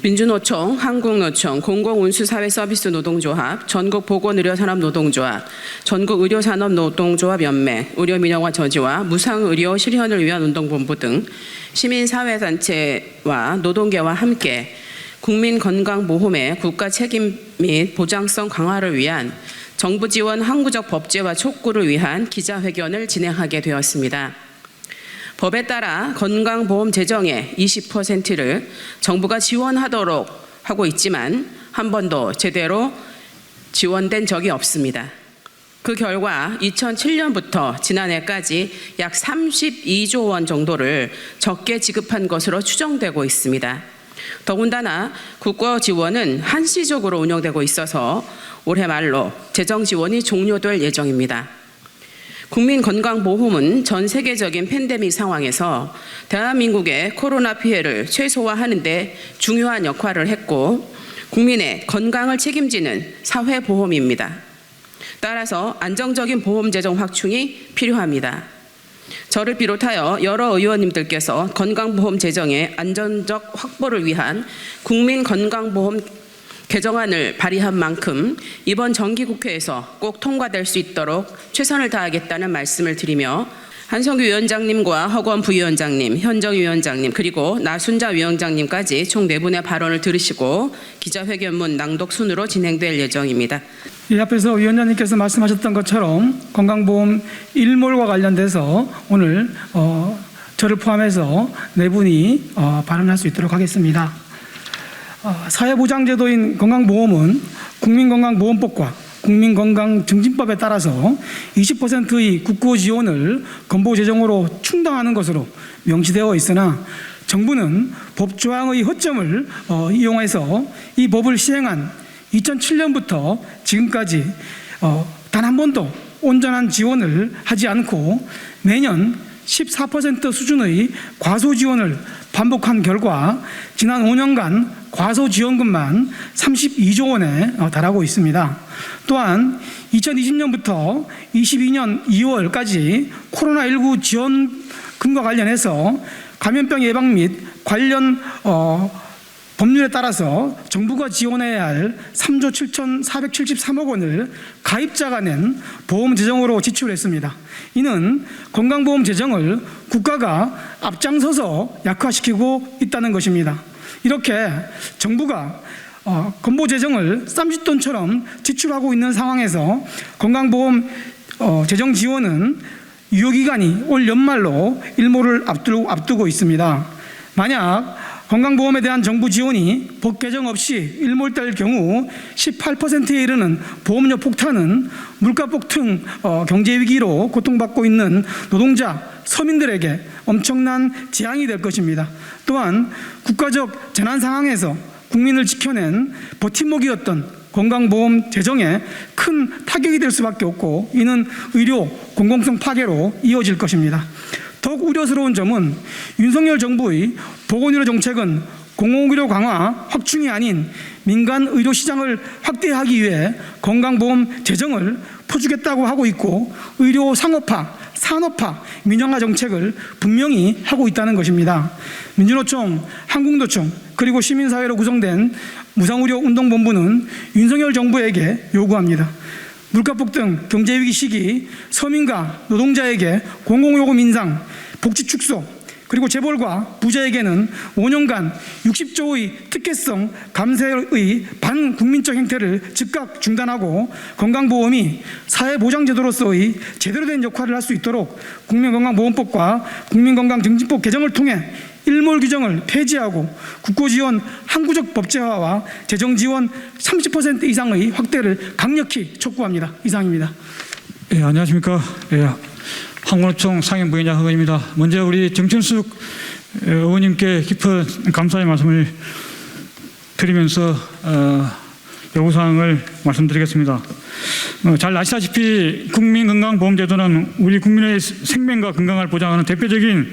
민주노총, 한국노총, 공공운수사회서비스노동조합, 전국보건의료산업노동조합, 전국의료산업노동조합연맹, 의료민영화저지와 무상의료 실현을 위한 운동본부 등 시민사회단체와 노동계와 함께 국민건강보험의 국가 책임 및 보장성 강화를 위한 정부 지원 항구적 법제화 촉구를 위한 기자회견을 진행하게 되었습니다. 법에 따라 건강보험 재정의 20%를 정부가 지원하도록 하고 있지만 한 번도 제대로 지원된 적이 없습니다. 그 결과 2007년부터 지난해까지 약 32조 원 정도를 적게 지급한 것으로 추정되고 있습니다. 더군다나 국가 지원은 한시적으로 운영되고 있어서 올해 말로 재정 지원이 종료될 예정입니다. 국민건강보험은 전 세계적인 팬데믹 상황에서 대한민국의 코로나 피해를 최소화하는 데 중요한 역할을 했고 국민의 건강을 책임지는 사회보험입니다. 따라서 안정적인 보험 재정 확충이 필요합니다. 저를 비롯하여 여러 의원님들께서 건강보험 재정의 안전적 확보를 위한 국민건강보험 개정안을 발의한 만큼 이번 정기국회에서 꼭 통과될 수 있도록 최선을 다하겠다는 말씀을 드리며 한성규 위원장님과 허건 부위원장님, 현정 위원장님 그리고 나순자 위원장님까지 총 4분의 발언을 들으시고 기자회견문 낭독 순으로 진행될 예정입니다. 이 앞에서 위원장님께서 말씀하셨던 것처럼 건강보험 일몰과 관련돼서 오늘 저를 포함해서 4분이 발언할 수 있도록 하겠습니다. 사회보장제도인 건강보험은 국민건강보험법과 국민건강증진법에 따라서 20%의 국고 지원을 건보재정으로 충당하는 것으로 명시되어 있으나 정부는 법조항의 허점을 이용해서 이 법을 시행한 2007년부터 지금까지 단 한 번도 온전한 지원을 하지 않고 매년 14% 수준의 과소지원을 반복한 결과 지난 5년간 과소지원금만 32조 원에 달하고 있습니다. 또한 2020년부터 22년 2월까지 코로나19 지원금과 관련해서 감염병 예방 및 관련 법률에 따라서 정부가 지원해야 할 3조 7,473억 원을 가입자가 낸 보험 재정으로 지출했습니다. 이는 건강보험 재정을 국가가 앞장서서 약화시키고 있다는 것입니다. 이렇게 정부가 건보 재정을 쌈짓돈처럼 지출하고 있는 상황에서 건강보험 재정 지원은 유효기간이 올 연말로 일몰을 앞두고 있습니다. 만약 건강보험에 대한 정부 지원이 법 개정 없이 일몰될 경우 18%에 이르는 보험료 폭탄은 물가 폭등 경제위기로 고통받고 있는 노동자, 서민들에게 엄청난 재앙이 될 것입니다. 또한 국가적 재난 상황에서 국민을 지켜낸 버팀목이었던 건강보험 재정에 큰 타격이 될 수밖에 없고 이는 의료 공공성 파괴로 이어질 것입니다. 더욱 우려스러운 점은 윤석열 정부의 보건의료 정책은 공공의료 강화 확충이 아닌 민간 의료 시장을 확대하기 위해 건강보험 재정을 퍼주겠다고 하고 있고 의료 상업화, 산업화, 민영화 정책을 분명히 하고 있다는 것입니다. 민주노총, 한국노총 그리고 시민사회로 구성된 무상의료운동본부는 윤석열 정부에게 요구합니다. 물가폭등, 경제위기 시기 서민과 노동자에게 공공요금 인상, 복지 축소, 그리고 재벌과 부자에게는 5년간 60조의 특혜성 감세의 반국민적 행태를 즉각 중단하고 건강보험이 사회보장제도로서의 제대로 된 역할을 할 수 있도록 국민건강보험법과 국민건강증진법 개정을 통해 일몰 규정을 폐지하고 국고지원 항구적 법제화와 재정지원 30% 이상의 확대를 강력히 촉구합니다. 이상입니다. 예, 안녕하십니까. 예, 한국노총 상임부위원장 허건입니다. 먼저 우리 정천숙 의원님께 깊은 감사의 말씀을 드리면서 요구사항을 말씀드리겠습니다. 잘 아시다시피 국민건강보험제도는 우리 국민의 생명과 건강을 보장하는 대표적인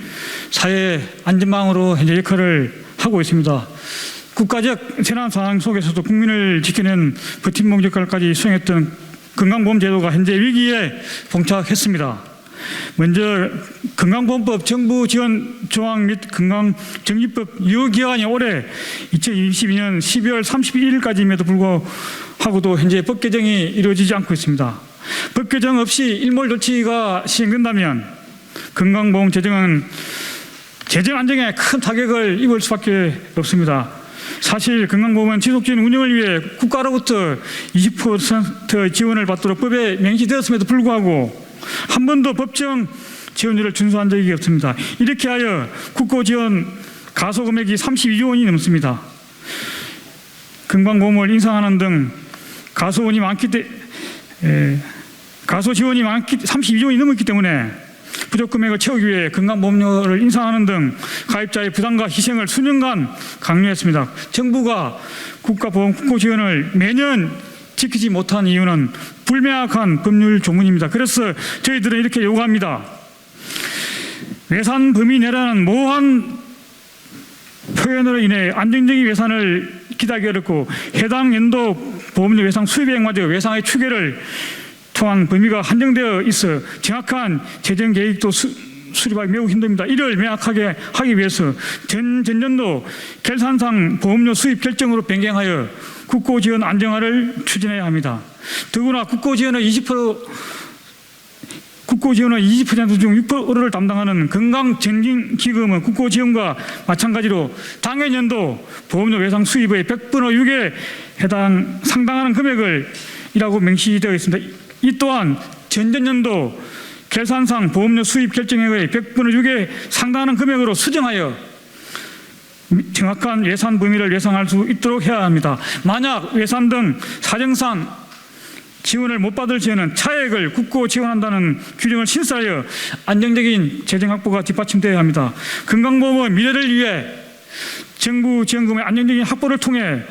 사회 안전망으로 현재 역할을 하고 있습니다. 국가적 재난 상황 속에서도 국민을 지키는 버팀목 역할까지 수행했던 건강보험제도가 현재 위기에 봉착했습니다. 먼저 건강보험법 정부 지원 조항 및 건강정리법 유효기간이 올해 2022년 12월 31일까지임에도 불구하고도 현재 법 개정이 이루어지지 않고 있습니다. 법 개정 없이 일몰 조치가 시행된다면 건강보험 재정은 재정 안정에 큰 타격을 입을 수밖에 없습니다. 사실 건강보험은 지속적인 운영을 위해 국가로부터 20% 지원을 받도록 법에 명시되었음에도 불구하고 한 번도 법정 지원율을 준수한 적이 없습니다. 이렇게 하여 국고 지원 가소 금액이 32조 원이 넘습니다. 건강보험을 인상하는 등 가소 지원이 32조 원이 넘었기 때문에 부족 금액을 채우기 위해 건강보험료를 인상하는 등 가입자의 부담과 희생을 수년간 강요했습니다. 정부가 국가보험 국고 지원을 매년 지키지 못한 이유는 불명확한 법률 조문입니다. 그래서 저희들은 이렇게 요구합니다. 외산 범위 내라는 모호한 표현으로 인해 안정적인 외산을 기대하기 어렵고 해당 연도 보험료 외상 수입액마저 외상의 추계를 통한 범위가 한정되어 있어 정확한 재정 계획도 수립하기 매우 힘듭니다. 이를 명확하게 하기 위해서 전년도 결산상 보험료 수입 결정으로 변경하여 국고 지원 안정화를 추진해야 합니다. 더구나 국고 지원의 20% 중 6%를 담당하는 건강증진기금은 국고 지원과 마찬가지로 당해 연도 보험료 외상 수입의 100분의 6에 상당하는 금액이라고 명시되어 있습니다. 이 또한 전년도 결산상 보험료 수입 결정액의 100분의 6에 상당하는 금액으로 수정하여 정확한 예산 범위를 예상할 수 있도록 해야 합니다. 만약 외산 등 사정상 지원을 못 받을 시에는 차액을 국고 지원한다는 규정을 신설하여 안정적인 재정 확보가 뒷받침되어야 합니다. 건강보험의 미래를 위해 정부 지원금의 안정적인 확보를 통해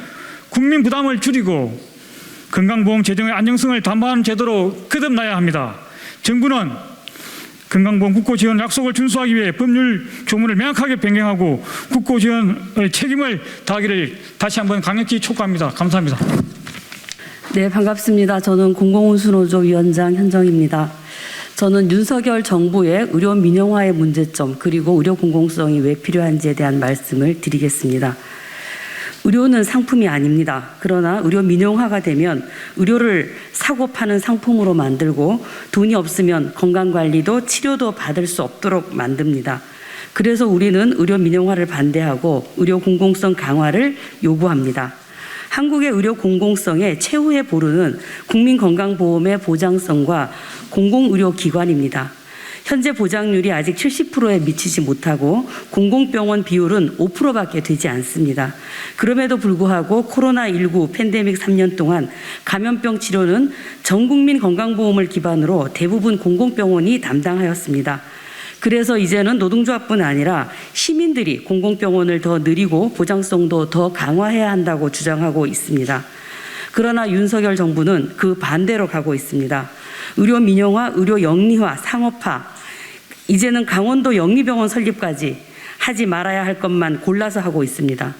국민 부담을 줄이고 건강보험 재정의 안정성을 담보하는 제도로 거듭나야 합니다. 정부는 건강보험 국고 지원 약속을 준수하기 위해 법률 조문을 명확하게 변경하고 국고 지원의 책임을 다하기를 다시 한번 강력히 촉구합니다. 감사합니다. 네, 반갑습니다. 저는 공공운수노조 위원장 현정입니다. 저는 윤석열 정부의 의료 민영화의 문제점 그리고 의료 공공성이 왜 필요한지에 대한 말씀을 드리겠습니다. 의료는 상품이 아닙니다. 그러나 의료 민영화가 되면 의료를 사고 파는 상품으로 만들고 돈이 없으면 건강관리도 치료도 받을 수 없도록 만듭니다. 그래서 우리는 의료 민영화를 반대하고 의료 공공성 강화를 요구합니다. 한국의 의료 공공성의 최후의 보루는 국민건강보험의 보장성과 공공의료기관입니다. 현재 보장률이 아직 70%에 미치지 못하고 공공병원 비율은 5%밖에 되지 않습니다. 그럼에도 불구하고 코로나19 팬데믹 3년 동안 감염병 치료는 전국민 건강보험을 기반으로 대부분 공공병원이 담당하였습니다. 그래서 이제는 노동조합뿐 아니라 시민들이 공공병원을 더 늘리고 보장성도 더 강화해야 한다고 주장하고 있습니다. 그러나 윤석열 정부는 그 반대로 가고 있습니다. 의료 민영화, 의료 영리화, 상업화, 이제는 강원도 영리병원 설립까지 하지 말아야 할 것만 골라서 하고 있습니다.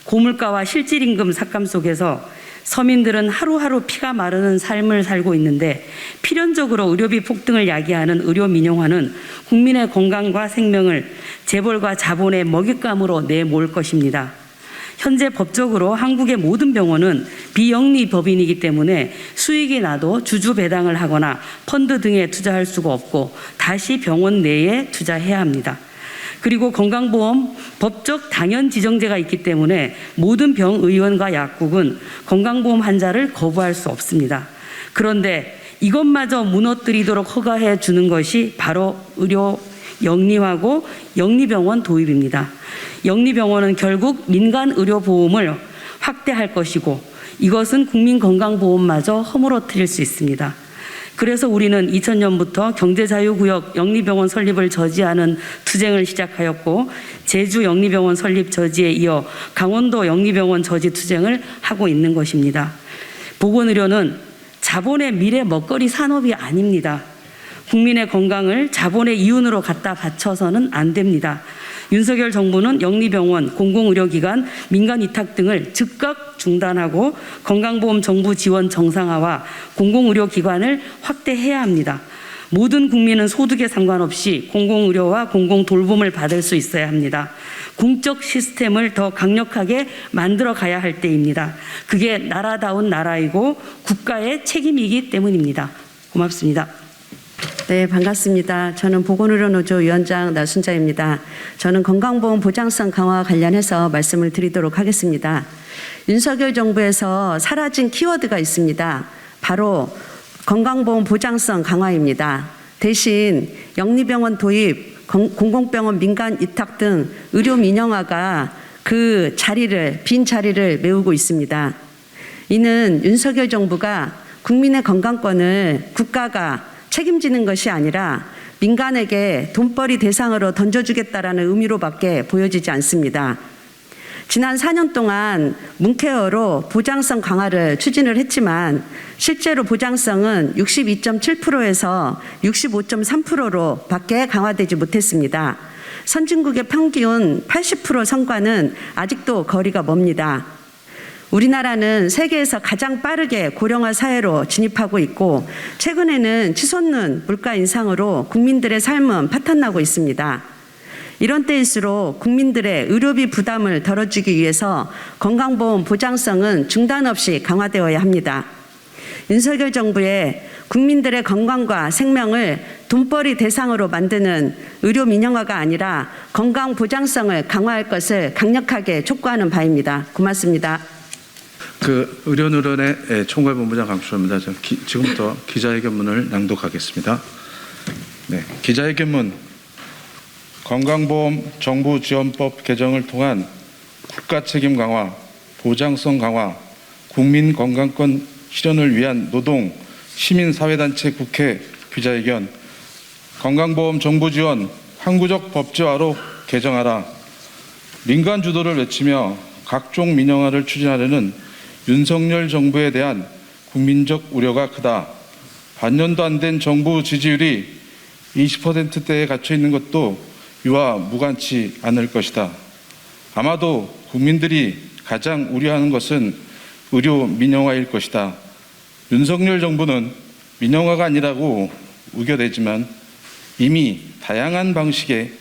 고물가와 실질임금 삭감 속에서 서민들은 하루하루 피가 마르는 삶을 살고 있는데 필연적으로 의료비 폭등을 야기하는 의료 민영화는 국민의 건강과 생명을 재벌과 자본의 먹잇감으로 내몰 것입니다. 현재 법적으로 한국의 모든 병원은 비영리 법인이기 때문에 수익이 나도 주주 배당을 하거나 펀드 등에 투자할 수가 없고 다시 병원 내에 투자해야 합니다. 그리고 건강보험 법적 당연 지정제가 있기 때문에 모든 병의원과 약국은 건강보험 환자를 거부할 수 없습니다. 그런데 이것마저 무너뜨리도록 허가해 주는 것이 바로 의료 영리화고 영리병원 도입입니다. 영리병원은 결국 민간의료보험을 확대할 것이고 이것은 국민건강보험마저 허물어뜨릴 수 있습니다. 그래서 우리는 2000년부터 경제자유구역 영리병원 설립을 저지하는 투쟁을 시작하였고 제주 영리병원 설립 저지에 이어 강원도 영리병원 저지 투쟁을 하고 있는 것입니다. 보건의료는 자본의 미래 먹거리 산업이 아닙니다. 국민의 건강을 자본의 이윤으로 갖다 바쳐서는 안 됩니다. 윤석열 정부는 영리병원, 공공의료기관, 민간위탁 등을 즉각 중단하고 건강보험 정부 지원 정상화와 공공의료기관을 확대해야 합니다. 모든 국민은 소득에 상관없이 공공의료와 공공돌봄을 받을 수 있어야 합니다. 공적 시스템을 더 강력하게 만들어 가야 할 때입니다. 그게 나라다운 나라이고 국가의 책임이기 때문입니다. 고맙습니다. 네, 반갑습니다. 저는 보건의료노조 위원장 나순자입니다. 저는 건강보험 보장성 강화 관련해서 말씀을 드리도록 하겠습니다. 윤석열 정부에서 사라진 키워드가 있습니다. 바로 건강보험 보장성 강화입니다. 대신 영리병원 도입, 공공병원 민간 위탁 등 의료 민영화가 그 자리를, 빈 자리를 메우고 있습니다. 이는 윤석열 정부가 국민의 건강권을 국가가 책임지는 것이 아니라 민간에게 돈벌이 대상으로 던져주겠다라는 의미로밖에 보여지지 않습니다. 지난 4년 동안 문케어로 보장성 강화를 추진을 했지만 실제로 보장성은 62.7%에서 65.3%로 밖에 강화되지 못했습니다. 선진국의 평균 80% 성과는 아직도 거리가 멉니다. 우리나라는 세계에서 가장 빠르게 고령화 사회로 진입하고 있고 최근에는 치솟는 물가 인상으로 국민들의 삶은 파탄나고 있습니다. 이런 때일수록 국민들의 의료비 부담을 덜어주기 위해서 건강보험 보장성은 중단 없이 강화되어야 합니다. 윤석열 정부의 국민들의 건강과 생명을 돈벌이 대상으로 만드는 의료 민영화가 아니라 건강 보장성을 강화할 것을 강력하게 촉구하는 바입니다. 고맙습니다. 의료노련의 총괄본부장 강수호입니다. 지금부터 기자회견문을 낭독하겠습니다. 네, 기자회견문. 건강보험 정부지원법 개정을 통한 국가책임 강화, 보장성 강화, 국민건강권 실현을 위한 노동, 시민사회단체 국회 기자회견, 건강보험 정부지원 항구적 법제화로 개정하라. 민간 주도를 외치며 각종 민영화를 추진하려는 윤석열 정부에 대한 국민적 우려가 크다. 반년도 안 된 정부 지지율이 20%대에 갇혀 있는 것도 유와 무관치 않을 것이다. 아마도 국민들이 가장 우려하는 것은 의료 민영화일 것이다. 윤석열 정부는 민영화가 아니라고 우겨대지만 이미 다양한 방식의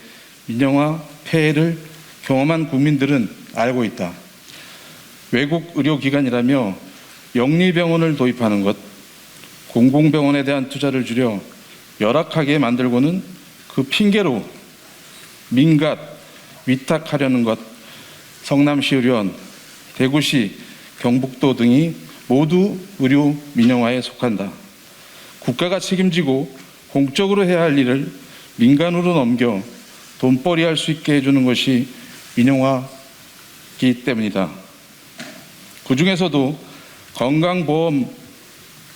민영화 폐해를 경험한 국민들은 알고 있다. 외국 의료기관이라며 영리병원을 도입하는 것, 공공병원에 대한 투자를 줄여 열악하게 만들고는 그 핑계로 민간 위탁하려는 것, 성남시 의료원, 대구시, 경북도 등이 모두 의료 민영화에 속한다. 국가가 책임지고 공적으로 해야 할 일을 민간으로 넘겨 돈벌이 할 수 있게 해주는 것이 민영화이기 때문이다. 그 중에서도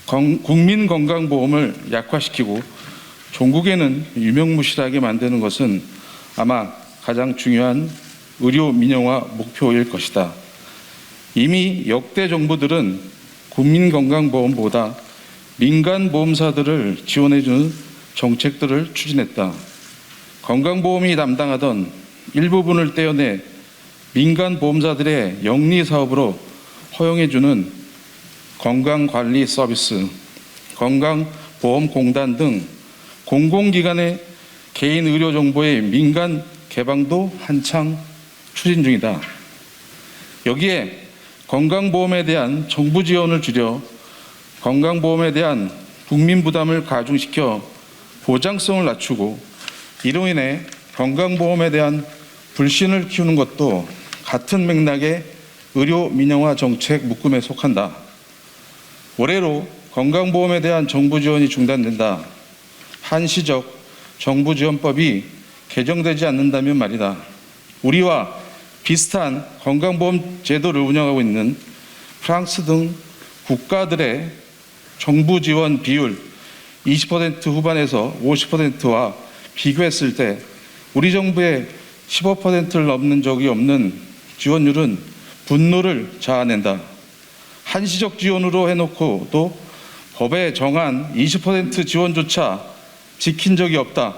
국민건강보험을 약화시키고 종국에는 유명무실하게 만드는 것은 아마 가장 중요한 의료 민영화 목표일 것이다. 이미 역대 정부들은 국민건강보험보다 민간보험사들을 지원해주는 정책들을 추진했다. 건강보험이 담당하던 일부분을 떼어내 민간보험사들의 영리사업으로 허용해주는 건강관리 서비스, 건강보험공단 등 공공기관의 개인 의료 정보의 민간 개방도 한창 추진 중이다. 여기에 건강보험에 대한 정부 지원을 줄여 건강보험에 대한 국민 부담을 가중시켜 보장성을 낮추고 이로 인해 건강보험에 대한 불신을 키우는 것도 같은 맥락의 의료 민영화 정책 묶음에 속한다. 올해로 건강보험에 대한 정부 지원이 중단된다. 한시적 정부 지원법이 개정되지 않는다면 말이다. 우리와 비슷한 건강보험 제도를 운영하고 있는 프랑스 등 국가들의 정부 지원 비율 20% 후반에서 50%와 비교했을 때 우리 정부의 15%를 넘는 적이 없는 지원율은 분노를 자아낸다. 한시적 지원으로 해놓고 또 법에 정한 20% 지원조차 지킨 적이 없다.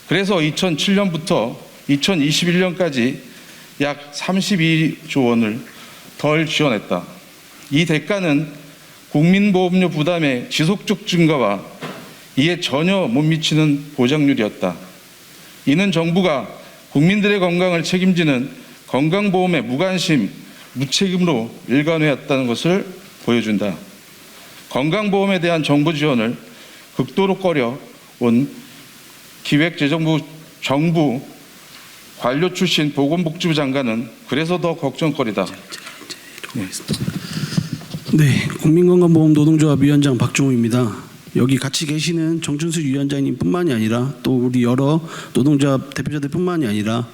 그래서 2007년부터 2021년까지 약 32조 원을 덜 지원했다. 이 대가는 국민보험료 부담의 지속적 증가와 이에 전혀 못 미치는 보장률이었다. 이는 정부가 국민들의 건강을 책임지는 건강보험의 무관심, 무책임으로 일관해왔다는 것을 보여준다. 건강보험에 대한 정부 지원을 극도로 꺼려온 기획재정부 정부 관료 출신 보건복지부 장관은 그래서 더 걱정거리다. 네, 국민건강보험 노동조합 위원장 박종우입니다. 여기 같이 계시는 정춘수 위원장님 뿐만이 아니라 또 우리 여러 노동조합 대표자들뿐만이 아니라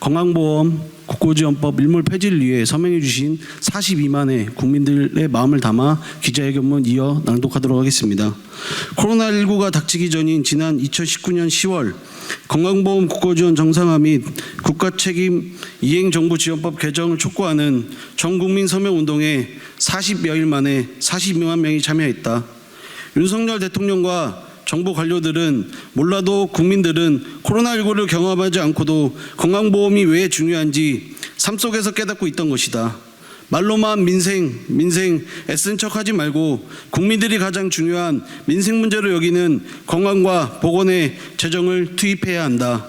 건강보험 국고지원법 일몰 폐지를 위해 서명해 주신 42만의 국민들의 마음을 담아 기자회견문 이어 낭독하도록 하겠습니다. 코로나19가 닥치기 전인 지난 2019년 10월 건강보험 국고지원 정상화 및 국가책임 이행정부지원법 개정을 촉구하는 전국민 서명운동에 40여일 만에 42만 명이 참여했다. 윤석열 대통령과 정부 관료들은 몰라도 국민들은 코로나19를 경험하지 않고도 건강보험이 왜 중요한지 삶 속에서 깨닫고 있던 것이다. 말로만 민생 애쓴 척하지 말고 국민들이 가장 중요한 민생 문제로 여기는 건강과 보건에 재정을 투입해야 한다.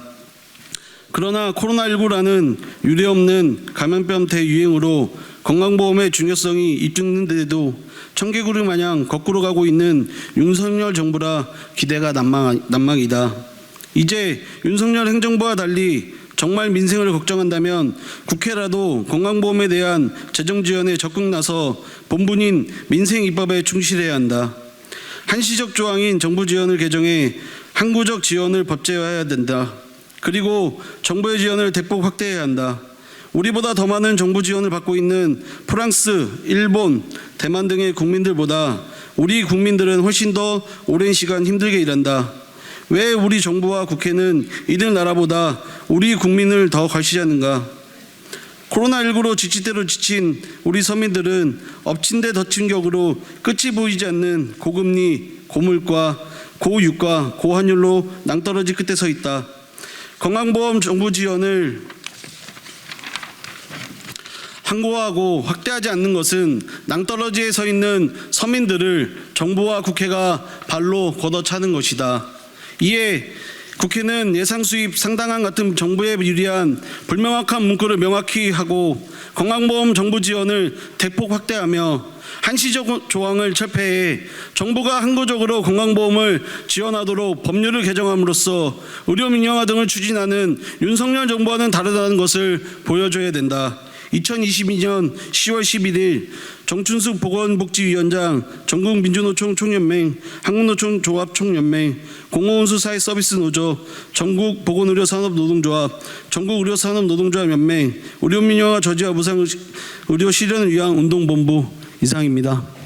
그러나 코로나19라는 유례없는 감염병 대유행으로 건강보험의 중요성이 입증되는데도 청개구리 마냥 거꾸로 가고 있는 윤석열 정부라 기대가 난망이다. 이제 윤석열 행정부와 달리 정말 민생을 걱정한다면 국회라도 건강보험에 대한 재정 지원에 적극 나서 본분인 민생 입법에 충실해야 한다. 한시적 조항인 정부 지원을 개정해 항구적 지원을 법제화해야 된다. 그리고 정부의 지원을 대폭 확대해야 한다. 우리보다 더 많은 정부 지원을 받고 있는 프랑스, 일본, 대만 등의 국민들보다 우리 국민들은 훨씬 더 오랜 시간 힘들게 일한다. 왜 우리 정부와 국회는 이들 나라보다 우리 국민을 더 걸시하는가? 코로나19로 지치대로 지친 우리 서민들은 엎친 데 덮친 격으로 끝이 보이지 않는 고금리, 고물가, 고유가, 고환율로 낭떠러지 끝에 서 있다. 건강보험 정부 지원을 항고하고 확대하지 않는 것은 낭떠러지에 서 있는 서민들을 정부와 국회가 발로 걷어차는 것이다. 이에 국회는 예상 수입 상당한 같은 정부에 유리한 불명확한 문구를 명확히 하고 건강보험 정부 지원을 대폭 확대하며 한시적 조항을 철폐해 정부가 항구적으로 건강보험을 지원하도록 법률을 개정함으로써 의료 민영화 등을 추진하는 윤석열 정부와는 다르다는 것을 보여줘야 된다. 2022년 10월 11일 정춘숙 보건복지위원장, 전국민주노총 총연맹, 한국노총 조합총연맹, 공공운수사회서비스노조, 전국보건의료산업노동조합, 전국의료산업노동조합연맹, 의료민영화 저지와 무상의료 실현을 위한 운동본부 이상입니다.